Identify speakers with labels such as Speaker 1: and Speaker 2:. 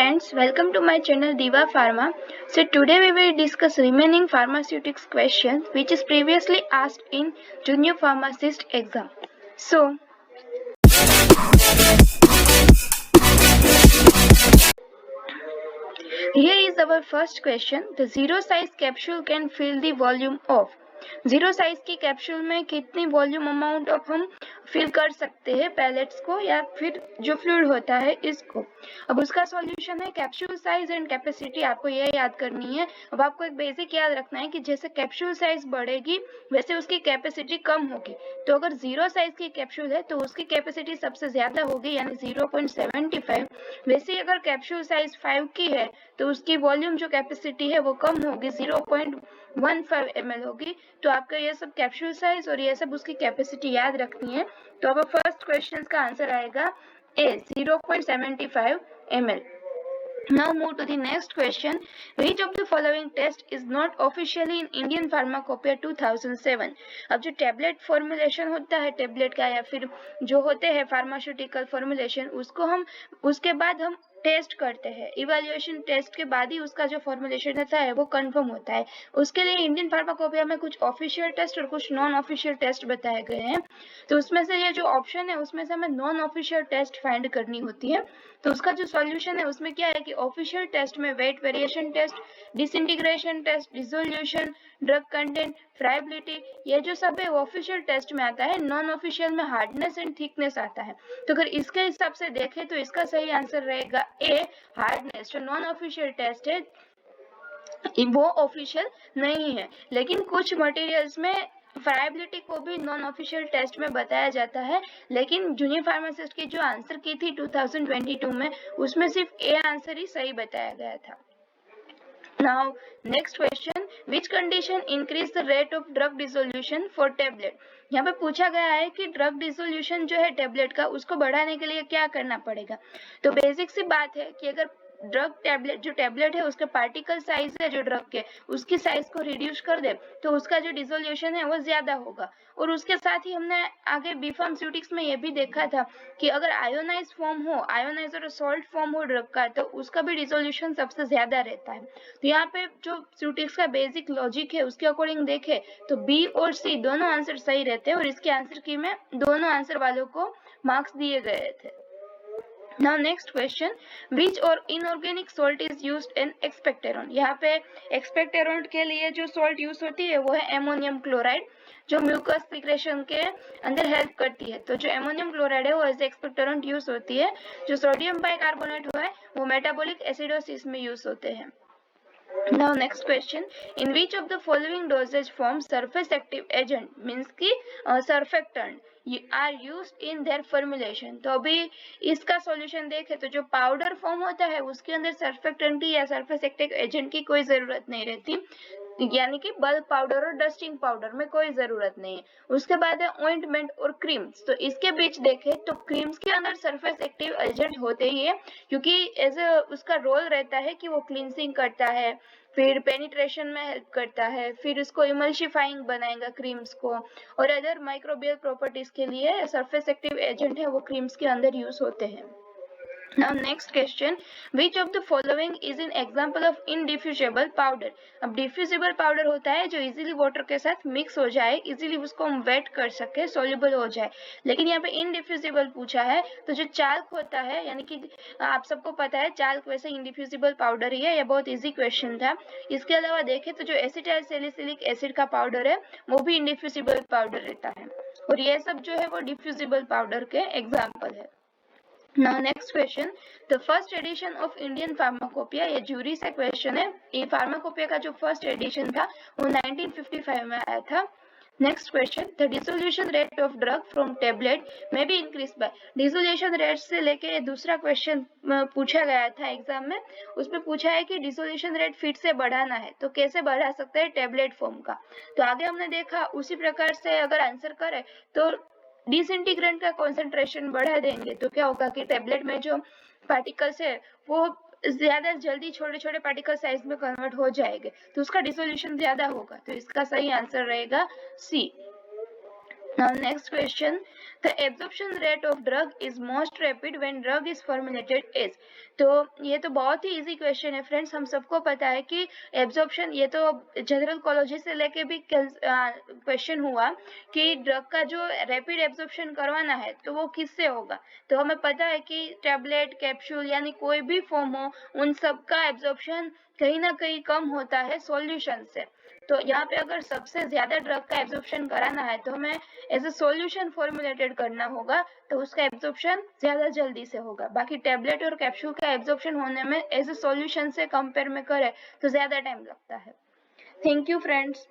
Speaker 1: friends, welcome to my channel Diva Pharma. So today we will discuss remaining pharmaceutics questions which is previously asked in junior pharmacist exam. So here is our first question. The zero size capsule can fill the volume of zero size की capsule में कितनी volume amount of हम fill कर सकते हैं pallets को या फिर जो फ्लूइड होता है इसको। अब उसका सॉल्यूशन है कैप्सूल साइज एंड कैपेसिटी, आपको यह याद करनी है। अब आपको एक बेसिक याद रखना है कि जैसे कैप्सूल साइज बढ़ेगी वैसे उसकी कैपेसिटी कम होगी। तो अगर जीरो साइज की कैप्सूल है तो उसकी कैपेसिटी सबसे ज्यादा होगी यानी 0.75। वैसे अगर कैप्सूल साइज 5 की है तो उसकी वॉल्यूम जो कैपेसिटी है वो कम होगी 0.15 ml होगी। तो आपका ये सब कैप्सूल साइज और ये सब उसकी कैपेसिटी याद रखनी है। तो अब फर्स्ट क्वेश्चन का आंसर आएगा ए 0.75 ml। Now move to the next question. Which of the following test is not officially in Indian Pharmacopoeia 2007? अब जो टेबलेट फॉर्मुलेशन होता है टेबलेट का या फिर जो होते हैं फार्मास्यूटिकल फॉर्मुलेशन उसके बाद हम टेस्ट करते हैं। इवैल्यूएशन टेस्ट के बाद ही उसका जो फॉर्मुलेशन होता है वो कंफर्म होता है। उसके लिए इंडियन फार्माकोपिया में कुछ ऑफिशियल टेस्ट और कुछ नॉन ऑफिशियल टेस्ट बताए गए हैं। तो उसमें से ये जो ऑप्शन है उसमें से हमें नॉन ऑफिशियल टेस्ट फाइंड करनी होती है। तो उसका जो सॉल्यूशन है उसमें क्या है कि ऑफिशियल टेस्ट में weight variation test, disintegration test, dissolution, drug content, friability, ये जो सब है ऑफिशियल टेस्ट में आता है। नॉन ऑफिशियल में हार्डनेस एंड थिकनेस आता है। तो अगर इसके हिसाब से देखें तो इसका सही आंसर रहेगा ए हार्डनेस। जो नॉन ऑफिशियल टेस्ट है वो ऑफिशियल नहीं है, लेकिन कुछ मटेरियल्स में फ्राइबिलिटी को भी नॉन ऑफिशियल टेस्ट में बताया जाता है। लेकिन जूनियर फार्मासिस्ट की जो आंसर की थी 2022 में उसमें सिर्फ ए आंसर ही सही बताया गया था। Now next question, which condition increase the rate of drug dissolution for tablet? यहाँ पे पूछा गया है कि ड्रग डिसोल्यूशन जो है टेबलेट का उसको बढ़ाने के लिए क्या करना पड़ेगा। तो बेसिक सी बात है कि अगर ड्रग टेबलेट जो टेबलेट है उसके पार्टिकल साइज है जो ड्रग के उसकी साइज को रिड्यूस कर दे तो उसका जो डिसोल्यूशन है वो ज्यादा होगा। और उसके साथ ही हमने आगे बी फार्मास्यूटिक्स में ये भी देखा था कि अगर आयोनाइज फॉर्म हो, आयोनाइज और सॉल्ट फॉर्म हो ड्रग का तो उसका भी डिसोल्यूशन सबसे ज्यादा रहता है। तो यहाँ पे जो स्यूटिक्स का बेसिक लॉजिक है उसके अकॉर्डिंग देखे तो बी और सी दोनों आंसर सही रहते हैं और इसके आंसर की में दोनों आंसर वालों को मार्क्स दिए गए थे। Now next question, which or inorganic salt is used in expectorant? यहाँ पे expectorant के लिए जो salt यूज होती है वो है एमोनियम क्लोराइड जो म्यूकस सिक्रेशन के अंदर हेल्प करती है। तो जो एमोनियम क्लोराइड है वो एज एक्सपेक्टोरेंट यूज होती है। जो सोडियम बाइकार्बोनेट हुआ है वो मेटाबॉलिक एसिडोसिस में यूज होते हैं। Now next question, in which of the following dosage forms surface active agent means कि surfactant are used in their formulation? तो अभी इसका सॉल्यूशन देखें तो जो पाउडर फॉर्म होता है उसके अंदर सर्फेक्टेंट की या सरफेस एक्टिव एजेंट की कोई जरूरत नहीं रहती, यानी कि बल्क पाउडर और डस्टिंग पाउडर में कोई जरूरत नहीं है। उसके बाद है ऑइंटमेंट और क्रीम्स। तो इसके बीच देखें तो क्रीम्स के अंदर सरफेस एक्टिव एजेंट होते ही है क्योंकि एज उसका रोल रहता है कि वो क्लींसिंग करता है, फिर पेनिट्रेशन में हेल्प करता है, फिर उसको इमल्सिफाइंग बनाएगा क्रीम्स को और अदर माइक्रोबियल प्रॉपर्टीज के लिए सरफेस एक्टिव एजेंट है वो क्रीम्स के अंदर यूज होते हैं। Now next question, which of the following is an example of indiffusible powder? अब डिफ्यूजिबल पाउडर होता है जो इजीली वाटर के साथ मिक्स हो जाए, इजीली उसको हम वेट कर सके, सोल्यूबल हो जाए। लेकिन यहाँ पे इनडिफ्यूजिबल पूछा है तो जो चाल्क होता है, यानी कि आप सबको पता है चाल्क वैसे इनडिफ्यूजिबल पाउडर ही है, यह बहुत इजी क्वेश्चन था। इसके अलावा देखें तो जो एसिटाइल सैलिसिलिक एसिड का पाउडर है वो भी इनडिफ्यूजिबल पाउडर रहता है और ये सब जो है वो डिफ्यूजिबल पाउडर के एग्जाम्पल है। Now next question, the first edition of Indian Pharmacopoeia, ये जूरी से क्वेश्चन है। ये फार्माकोपिया का जो फर्स्ट एडिशन था वो 1955 में आया था। Next question, the dissolution rate of drug from tablet में be increase by. Dissolution rate से लेके दूसरा क्वेश्चन पूछा गया था एग्जाम में। उसमें पूछा है कि डिसोल्यूशन रेट फिर से बढ़ाना है तो कैसे बढ़ा सकते हैं टेबलेट फॉर्म का। तो आगे हमने देखा उसी प्रकार से अगर आंसर करे तो डिसइंटीग्रेंट का कॉन्सेंट्रेशन बढ़ा देंगे तो क्या होगा कि टेबलेट में जो पार्टिकल्स है वो ज्यादा जल्दी छोटे छोटे पार्टिकल साइज में कन्वर्ट हो जाएंगे तो उसका डिसोल्यूशन ज्यादा होगा। तो इसका सही आंसर रहेगा सी। Now next question, the absorption rate of drug is most rapid when drug is formulated is। तो ये तो बहुत ही इजी क्वेश्चन है फ्रेंड्स, हम सबको पता है कि एब्जॉर्प्शन, ये तो जनरल कोलॉजी से लेके भी क्वेश्चन हुआ कि ड्रग का जो रैपिड एब्जॉर्प्शन करवाना है तो वो किससे होगा। तो हमें पता है कि टैबलेट, कैप्सूल यानी कोई भी फॉर्म हो, उन सब का एब्जॉर्प्शन कहीं ना कहीं कम होता है सॉल्यूशन से। तो यहाँ पे अगर सबसे ज्यादा ड्रग का एब्जॉर्प्शन कराना है तो हमें एज ए सॉल्यूशन फॉर्मुलेटेड करना होगा, तो उसका एब्जॉर्प्शन ज्यादा जल्दी से होगा। बाकी टैबलेट और कैप्सूल का एब्जॉर्प्शन होने में एज ए सॉल्यूशन से कंपेयर में करें तो ज्यादा टाइम लगता है। Thank you friends.